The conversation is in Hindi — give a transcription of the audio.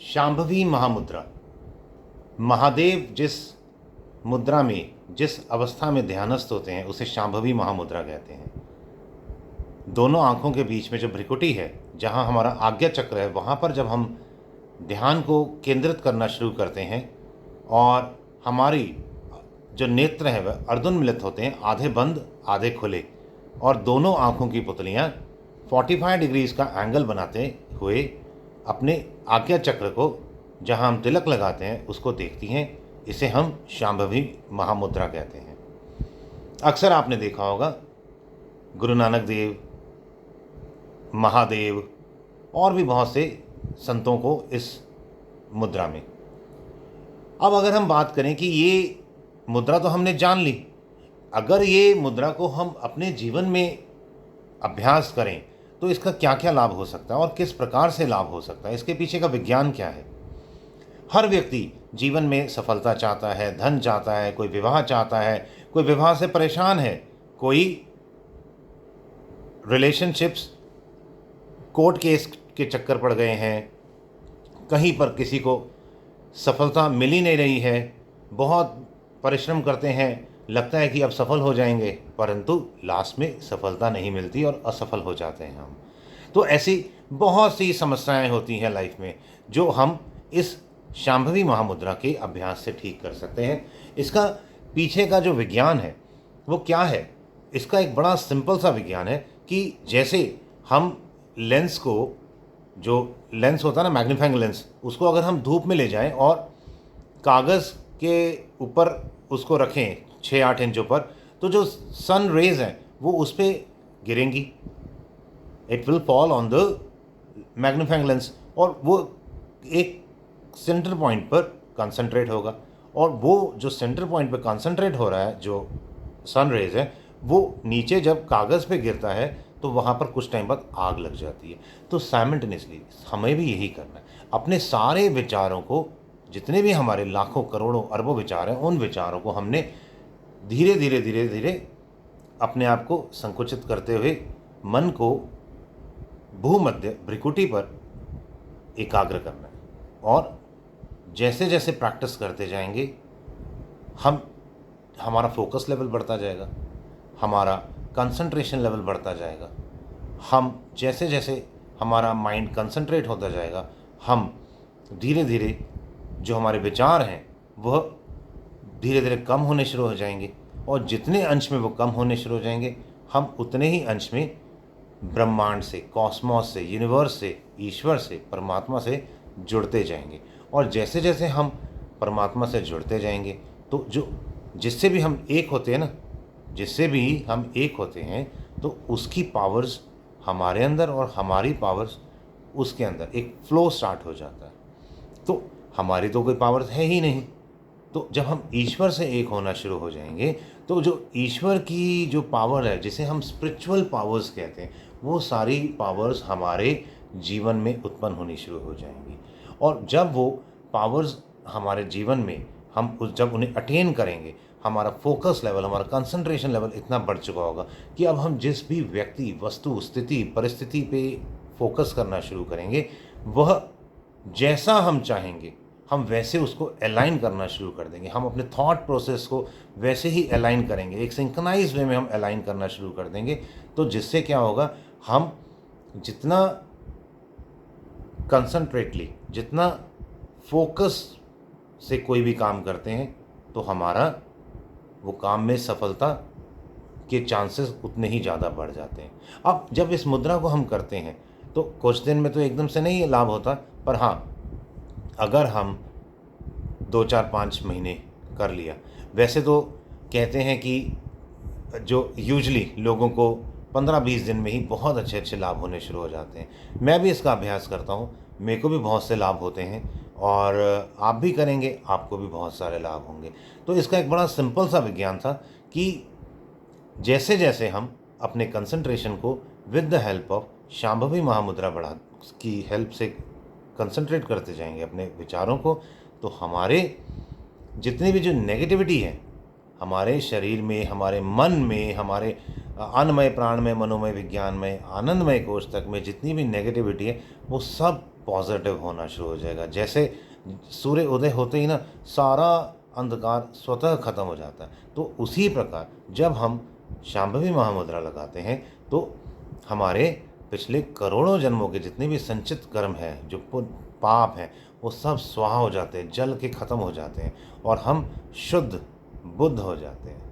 शांभवी महामुद्रा। महादेव जिस मुद्रा में, जिस अवस्था में ध्यानस्थ होते हैं उसे शांभवी महामुद्रा कहते हैं। दोनों आंखों के बीच में जो भ्रिकुटी है, जहाँ हमारा आज्ञा चक्र है, वहाँ पर जब हम ध्यान को केंद्रित करना शुरू करते हैं और हमारी जो नेत्र है वह अर्धोन्मिलित होते हैं, आधे बंद आधे खुले, और दोनों आंखों की पुतलियाँ 45 डिग्रीज का एंगल बनाते हुए अपने आज्ञा चक्र को, जहाँ हम तिलक लगाते हैं, उसको देखती हैं। इसे हम शांभवी महामुद्रा कहते हैं। अक्सर आपने देखा होगा गुरु नानक देव, महादेव और भी बहुत से संतों को इस मुद्रा में। अब अगर हम बात करें कि ये मुद्रा तो हमने जान ली, अगर ये मुद्रा को हम अपने जीवन में अभ्यास करें तो इसका क्या क्या लाभ हो सकता है और किस प्रकार से लाभ हो सकता है, इसके पीछे का विज्ञान क्या है। हर व्यक्ति जीवन में सफलता चाहता है, धन चाहता है, कोई विवाह चाहता है, कोई विवाह से परेशान है, कोई रिलेशनशिप्स कोर्ट केस के चक्कर पड़ गए हैं, कहीं पर किसी को सफलता मिल ही नहीं रही है, बहुत परिश्रम करते हैं, लगता है कि अब सफल हो जाएंगे, परंतु लास्ट में सफलता नहीं मिलती और असफल हो जाते हैं हम। तो ऐसी बहुत सी समस्याएं होती हैं लाइफ में, जो हम इस शांभवी महामुद्रा के अभ्यास से ठीक कर सकते हैं। इसका पीछे का जो विज्ञान है वो क्या है, इसका एक बड़ा सिंपल सा विज्ञान है कि जैसे हम लेंस को, जो लेंस होता है ना, मैग्नीफाइंग लेंस, उसको अगर हम धूप में ले जाएं और कागज़ के ऊपर उसको रखें 6-8 इंचों पर, तो जो सन रेज हैं वो उस पर गिरेंगी, it will fall on the magnifying lens, और वो एक सेंटर पॉइंट पर कंसंट्रेट होगा, और वो जो सेंटर पॉइंट पर कंसंट्रेट हो रहा है, जो सन रेज है, वो नीचे जब कागज़ पे गिरता है तो वहाँ पर कुछ टाइम बाद आग लग जाती है। तो साइमल्टेनियसली हमें भी यही करना है, अपने सारे विचारों को, जितने भी हमारे लाखों करोड़ों अरबों विचार हैं, उन विचारों को हमने धीरे धीरे धीरे धीरे अपने आप को संकुचित करते हुए मन को भूमध्य भ्रिकुटी पर एकाग्र करना है। और जैसे जैसे प्रैक्टिस करते जाएंगे हमारा फोकस लेवल बढ़ता जाएगा, हमारा कंसंट्रेशन लेवल बढ़ता जाएगा, हम जैसे जैसे हमारा माइंड कंसंट्रेट होता जाएगा, हम धीरे धीरे जो हमारे विचार हैं वह धीरे धीरे कम होने शुरू हो जाएंगे, और जितने अंश में वो कम होने शुरू हो जाएंगे, हम उतने ही अंश में ब्रह्मांड से, कॉस्मोस से, यूनिवर्स से, ईश्वर से, परमात्मा से जुड़ते जाएंगे। और जैसे जैसे हम परमात्मा से जुड़ते जाएंगे तो जो जिससे भी हम एक होते हैं ना, जिससे भी हम एक होते हैं, तो उसकी पावर्स हमारे अंदर और हमारी पावर्स उसके अंदर एक फ्लो स्टार्ट हो जाता है। तो हमारी तो कोई पावर्स है ही नहीं, तो जब हम ईश्वर से एक होना शुरू हो जाएंगे तो जो ईश्वर की जो पावर है, जिसे हम स्पिरिचुअल पावर्स कहते हैं, वो सारी पावर्स हमारे जीवन में उत्पन्न होनी शुरू हो जाएंगी। और जब वो पावर्स हमारे जीवन में जब उन्हें अटेन करेंगे, हमारा फोकस लेवल, हमारा कंसंट्रेशन लेवल इतना बढ़ चुका होगा कि अब हम जिस भी व्यक्ति, वस्तु, स्थिति, परिस्थिति पे फोकस करना शुरू करेंगे, वह जैसा हम चाहेंगे हम वैसे उसको अलाइन करना शुरू कर देंगे। हम अपने थॉट प्रोसेस को वैसे ही अलाइन करेंगे, एक सिंक्रोनाइज वे में हम अलाइन करना शुरू कर देंगे। तो जिससे क्या होगा, हम जितना कंसंट्रेटली, जितना फोकस से कोई भी काम करते हैं, तो हमारा वो काम में सफलता के चांसेस उतने ही ज़्यादा बढ़ जाते हैं। अब जब इस मुद्रा को हम करते हैं तो कुछ दिन में तो एकदम से नहीं लाभ होता, पर हाँ, अगर हम 2-4-5 महीने कर लिया, वैसे तो कहते हैं कि जो यूजली लोगों को 15-20 दिन में ही बहुत अच्छे अच्छे लाभ होने शुरू हो जाते हैं। मैं भी इसका अभ्यास करता हूँ, मेरे को भी बहुत से लाभ होते हैं, और आप भी करेंगे, आपको भी बहुत सारे लाभ होंगे। तो इसका एक बड़ा सिंपल सा विज्ञान था कि जैसे जैसे हम अपने कंसंट्रेशन को with the help of Shambhavi Mahamudra की हेल्प से कंसंट्रेट करते जाएंगे अपने विचारों को, तो हमारे जितनी भी जो नेगेटिविटी है हमारे शरीर में, हमारे मन में, हमारे अन्नमय, प्राणमय, मनोमय, विज्ञानमय, आनंदमय कोष तक में जितनी भी नेगेटिविटी है, वो सब पॉजिटिव होना शुरू हो जाएगा। जैसे सूर्य उदय होते ही ना सारा अंधकार स्वतः खत्म हो जाता है, तो उसी प्रकार जब हम शांभवी महामुद्रा लगाते हैं तो हमारे पिछले करोड़ों जन्मों के जितने भी संचित कर्म हैं, जो पाप हैं, वो सब स्वाहा हो जाते हैं, जल के खत्म हो जाते हैं और हम शुद्ध बुद्ध हो जाते हैं।